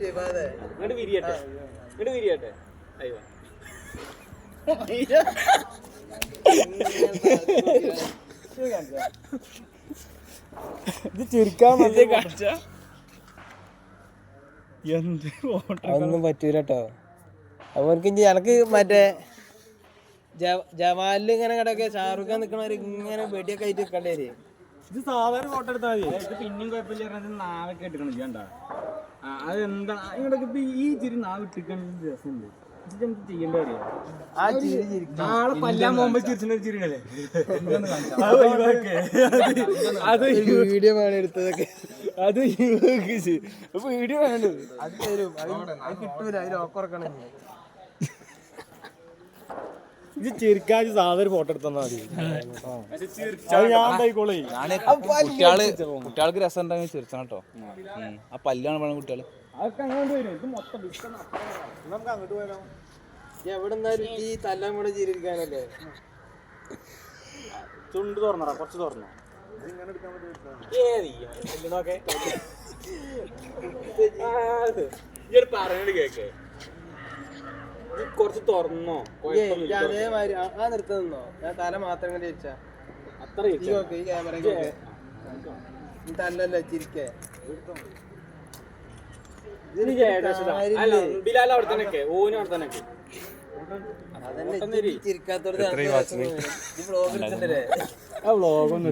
ഇങ്ങോട്ട് വിരിയട്ടെ അയ്യോ ഇത് ചിരിക്കാൻ അതൊന്നും പറ്റൂല കേട്ടോ. അവർക്ക് എനക്ക് മറ്റേ ജവാലിൽ ഇങ്ങനെ കിടക്കെ ഷാറുഖ് ഖാൻ നിക്കണവര് ഇങ്ങനെ വെടിയൊക്കെ ആയിട്ട് നിൽക്കേണ്ടി വരും. ഇത് സാധാരണ ഫോട്ടോ എടുത്താൽ മതി. ഇത് പിന്നെയും കുഴപ്പമില്ല. നാവൊക്കെ എടുക്കണം ചെയ്യണ്ട. അതെന്താ ഇങ്ങോട്ടൊക്കെ ഇപ്പൊ ഈ ചിരി നാവ് ഇട്ടിക്കാൻ രസമുണ്ട്. ഇത് നമുക്ക് ചെയ്യേണ്ട അറിയാം. ആ ചിരി നാളെ കൊല്ലാൻ പോകുമ്പോ ചിരിച്ചിട്ട് ചിരിയല്ലേ അത് വീഡിയോ വേണം എടുത്തതൊക്കെ. അത് വീഡിയോ വേണ്ടത് അത് തരും. അത് കിട്ടൂല. അതിൽ ഓക്കുറക്കണം. ഇത് ചിരിക്കാൻ സാധാരണ ഫോട്ടോ എടുത്താൽ മതി. കുട്ടികൾക്ക് രസം ഉണ്ടെങ്കിൽ ചിരിച്ചണം കേട്ടോ. ആ പല്ലാണ് വേണം കുട്ടികള്. അതൊക്കെ അങ്ങോട്ട് വരും. ഇത് മൊത്തം നമുക്ക് അങ്ങോട്ട് പോയാലോ? എവിടെ നിന്നാലും ഈ തല്ലാൻ കൂടെ ചിരിക്കാനല്ലേ. ചുണ്ട് തുറന്നടാ, കുറച്ച് തുറന്നോ. പറയണ കേക്ക് കുറച്ച് തുറന്നോ. അതേമാതിരി ആ നിർത്തി നിന്നോ. ഞാൻ തല മാത്രം ഇങ്ങനെ ചിരിച്ചാ അത്ര ഈ ക്യാമറ തല്ലല്ലേ ചിരിക്കേ. ബിലാൽ അവിടെ തന്നെ ഓന് അവിടെ തന്നെ അതന്നെ ചിരിക്കാത്തോട് വ്ളോഗ് എടുത്തിട്ടല്ലേ. ആ വ്ളോഗ് ഒന്നും